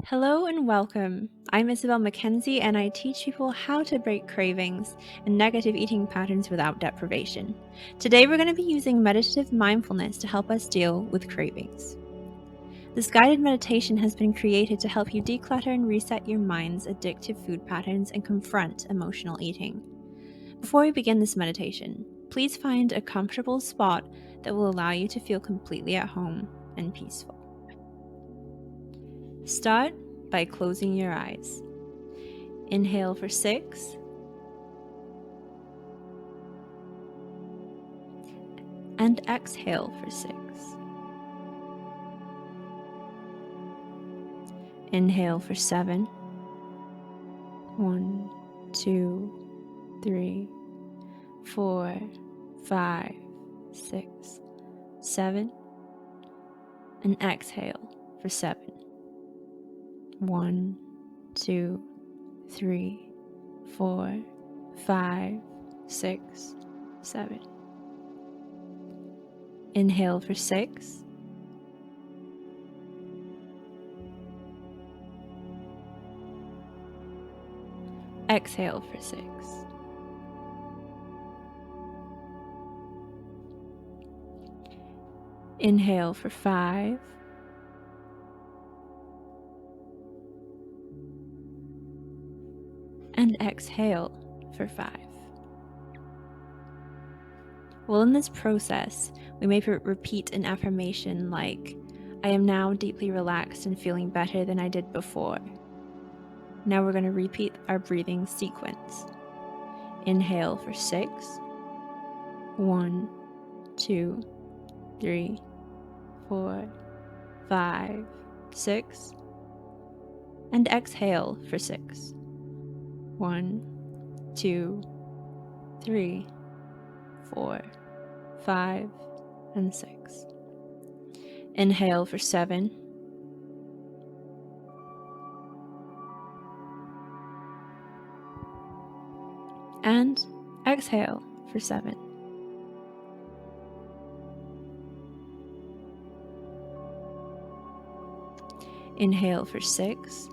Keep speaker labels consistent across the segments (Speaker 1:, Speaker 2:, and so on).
Speaker 1: Hello and welcome. I'm Isabel Mackenzie and I teach people how to break cravings and negative eating patterns without deprivation. Today we're going to be using meditative mindfulness to help us deal with cravings. This guided meditation has been created to help you declutter and reset your mind's addictive food patterns and confront emotional eating. Before we begin this meditation, please find a comfortable spot that will allow you to feel completely at home and peaceful. Start by closing your eyes. Inhale for 6 and exhale for 6. Inhale for 7. 1, 2, 3, 4, 5, 6, 7. And exhale for 7. 1, 2, 3, 4, 5, 6, 7. Inhale for 6. Exhale for 6. Inhale for 5. And exhale for 5. Well, in this process, we may repeat an affirmation like, I am now deeply relaxed and feeling better than I did before. Now we're going to repeat our breathing sequence. Inhale for 6. 1, 2, 3, 4, 5, 6. And exhale for 6. 1, 2, 3, 4, 5, and 6. Inhale for 7. And exhale for 7. Inhale for 6.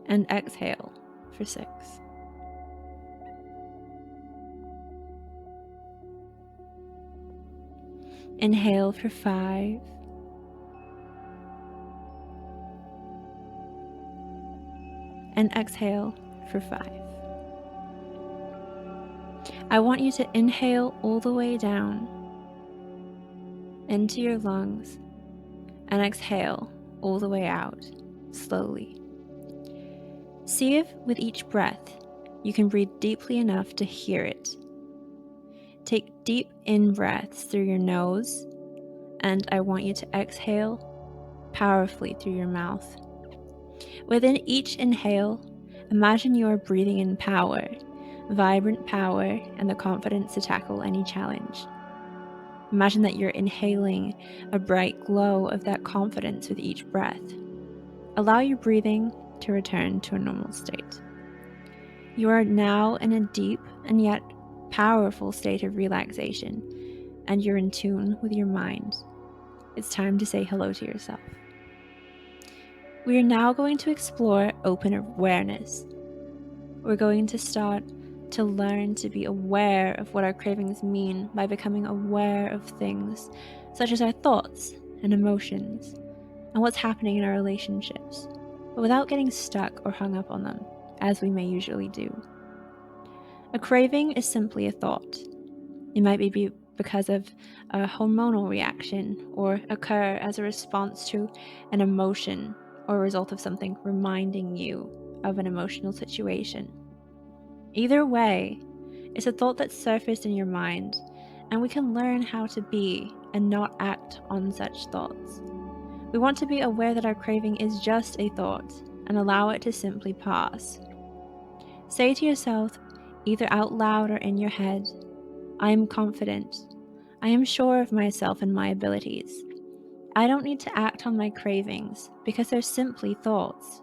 Speaker 1: And exhale for 6. Inhale for 5. And exhale for 5. I want you to inhale all the way down into your lungs and exhale all the way out slowly. See if with each breath you can breathe deeply enough to hear it. Take deep in breaths through your nose, and I want you to exhale powerfully through your mouth. Within each inhale, imagine you are breathing in power, vibrant power, and the confidence to tackle any challenge. Imagine that you're inhaling a bright glow of that confidence with each breath. Allow your breathing to return to a normal state. You are now in a deep and yet powerful state of relaxation, and you're in tune with your mind. It's time to say hello to yourself. We are now going to explore open awareness. We're going to start to learn to be aware of what our cravings mean by becoming aware of things such as our thoughts and emotions and what's happening in our relationships, but without getting stuck or hung up on them, as we may usually do. A craving is simply a thought. It might be because of a hormonal reaction or occur as a response to an emotion or a result of something reminding you of an emotional situation. Either way, it's a thought that surfaced in your mind, and we can learn how to be and not act on such thoughts. We want to be aware that our craving is just a thought and allow it to simply pass. Say to yourself, either out loud or in your head, I am confident. I am sure of myself and my abilities. I don't need to act on my cravings because they're simply thoughts.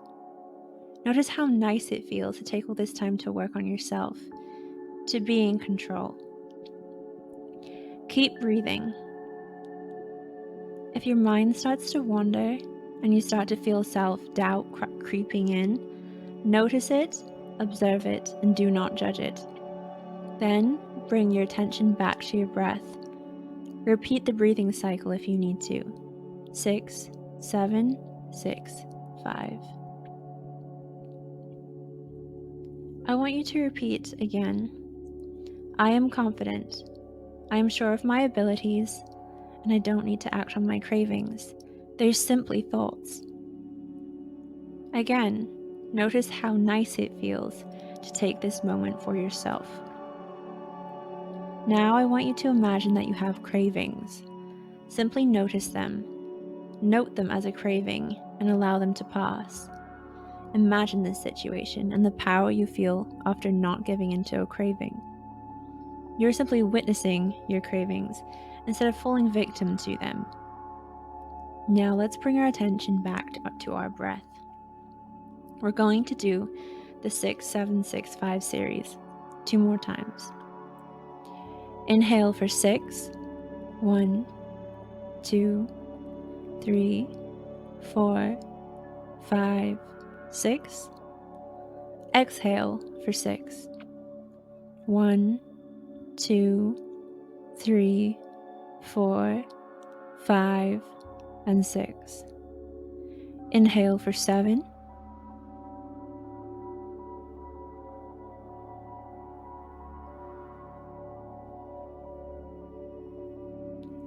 Speaker 1: Notice how nice it feels to take all this time to work on yourself, to be in control. Keep breathing. If your mind starts to wander and you start to feel self-doubt creeping in, notice it, observe it, and do not judge it. Then bring your attention back to your breath. Repeat the breathing cycle if you need to. 6, 7, 6, 5. I want you to repeat again. I am confident. I am sure of my abilities, and I don't need to act on my cravings. They're simply thoughts. Again, notice how nice it feels to take this moment for yourself. Now I want you to imagine that you have cravings. Simply notice them. Note them as a craving and allow them to pass. Imagine this situation and the power you feel after not giving into a craving. You're simply witnessing your cravings instead of falling victim to them. Now let's bring our attention back to our breath. We're going to do the 6, 7, 6, 5 series 2 more times. Inhale for 6. 1, 2, 3, 4, 5, 6. Exhale for 6. 1, 2, 3, 4, 5, and 6. Inhale for 7.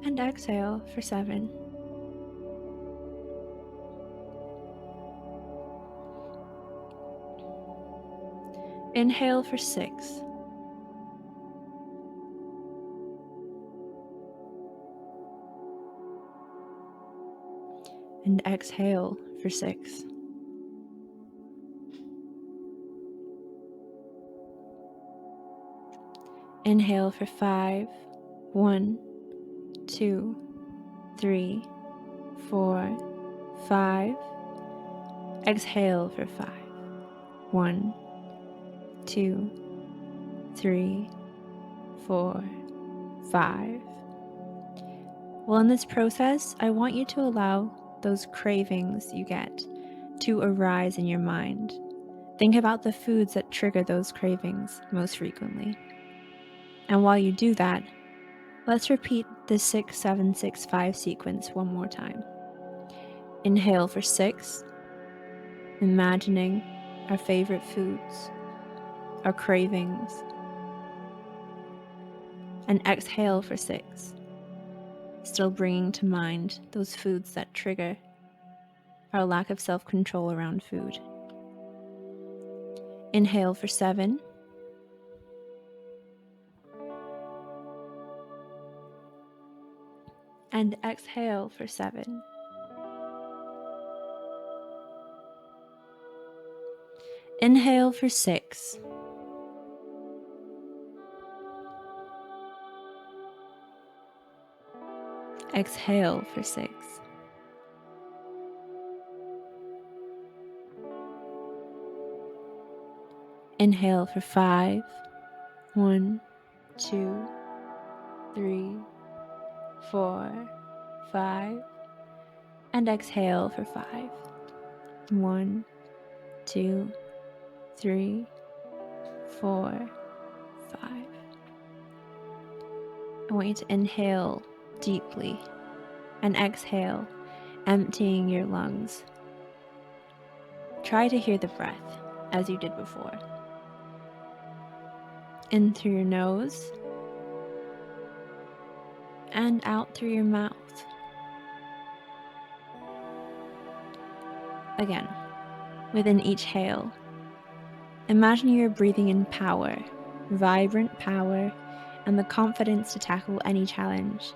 Speaker 1: And exhale for 7. Inhale for 6. And exhale for 6. Inhale for 5. 1, 2, 3, 4, 5. Exhale for 5. 1, 2, 3, 4, 5. Well, in this process, I want you to allow those cravings you get to arise in your mind. Think about the foods that trigger those cravings most frequently. And while you do that, let's repeat the 6, 7, 6, 5 sequence one more time. Inhale for 6, imagining our favorite foods, our cravings. And exhale for 6, still bringing to mind those foods that trigger our lack of self-control around food. Inhale for 7. And exhale for 7. Inhale for 6. Exhale for 6. Inhale for 5. 1, 2, 3, 4, 5. And exhale for 5. 1, 2, 3, 4, 5. I want you to inhale deeply and exhale, emptying your lungs. Try to hear the breath as you did before. In through your nose and out through your mouth. Again, within each hail, imagine you're breathing in power, vibrant power, and the confidence to tackle any challenge.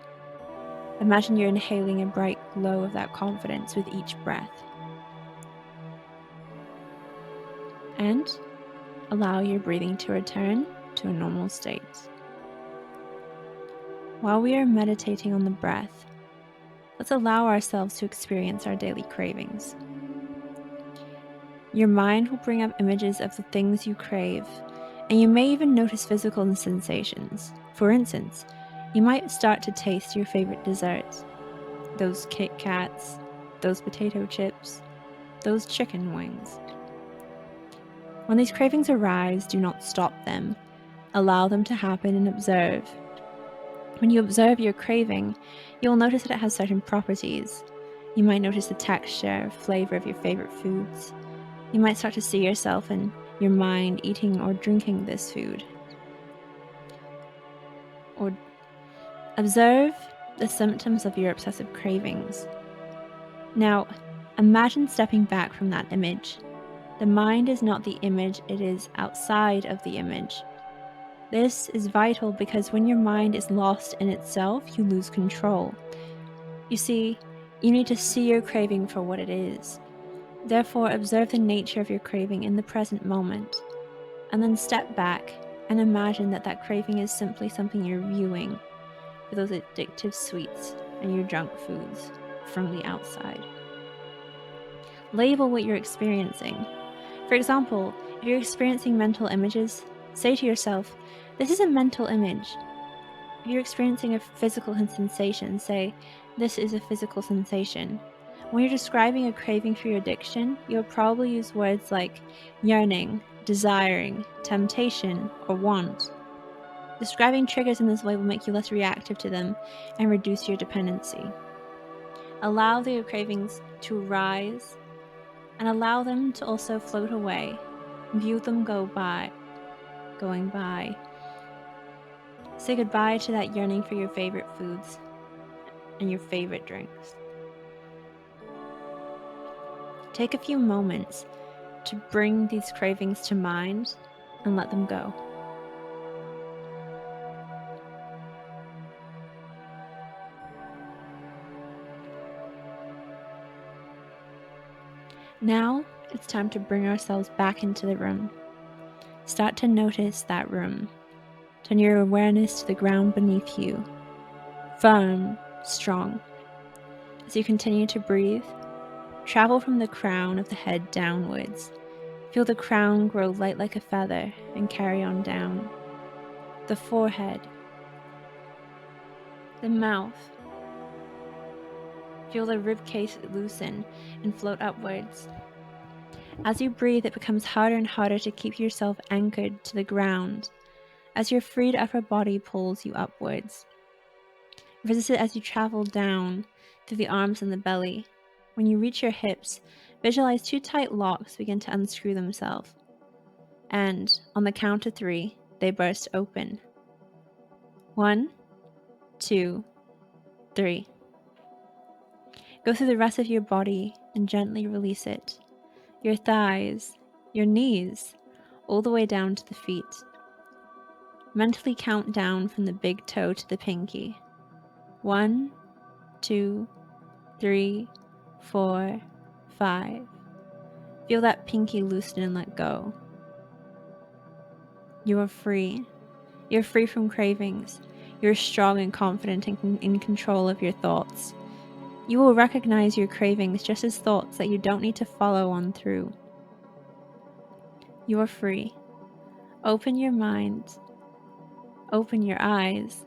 Speaker 1: Imagine you're inhaling a bright glow of that confidence with each breath. And allow your breathing to return to a normal state. While we are meditating on the breath, let's allow ourselves to experience our daily cravings. Your mind will bring up images of the things you crave, and you may even notice physical sensations. For instance, you might start to taste your favorite dessert. those Kit Kats, those potato chips, those chicken wings. When these cravings arise, do not stop them. Allow them to happen and observe. When you observe your craving, you'll notice that it has certain properties. You might notice the texture, flavor of your favorite foods. You might start to see yourself and your mind eating or drinking this food. Or observe the symptoms of your obsessive cravings. Now, imagine stepping back from that image. The mind is not the image, it is outside of the image. This is vital because when your mind is lost in itself, you lose control. You see, you need to see your craving for what it is. Therefore, observe the nature of your craving in the present moment, and then step back and imagine that that craving is simply something you're viewing for those addictive sweets and your junk foods from the outside. Label what you're experiencing. For example, if you're experiencing mental images, say to yourself, "This is a mental image." If you're experiencing a physical sensation, say, "This is a physical sensation." When you're describing a craving for your addiction, you'll probably use words like yearning, desiring, temptation, or want. Describing triggers in this way will make you less reactive to them and reduce your dependency. Allow the cravings to arise and allow them to also float away. View them going by. Say goodbye to that yearning for your favorite foods and your favorite drinks. Take a few moments to bring these cravings to mind and let them go. Now it's time to bring ourselves back into the room. Start to notice that room. Turn your awareness to the ground beneath you, firm, strong. As you continue to breathe, travel from the crown of the head downwards. Feel the crown grow light like a feather and carry on down. The forehead, the mouth. Feel the ribcage loosen and float upwards. As you breathe, it becomes harder and harder to keep yourself anchored to the ground as your freed upper body pulls you upwards. Resist it as you travel down through the arms and the belly. When you reach your hips, visualize two tight locks begin to unscrew themselves. And on the count of 3, they burst open. 1, 2, 3. Go through the rest of your body and gently release it. Your thighs, your knees, all the way down to the feet. Mentally count down from the big toe to the pinky. 1, 2, 3, 4, 5. Feel that pinky loosen and let go. You are free. You're free from cravings. You're strong and confident and in control of your thoughts. You will recognize your cravings just as thoughts that you don't need to follow on through. You are free. Open your mind, open your eyes,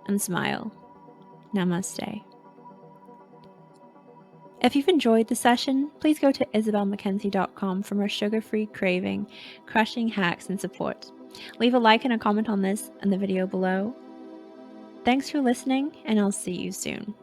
Speaker 1: and smile. Namaste. If you've enjoyed the session, please go to isabelmackenzie.com for more sugar-free craving, crushing hacks, and support. Leave a like and a comment on this and the video below. Thanks for listening, and I'll see you soon.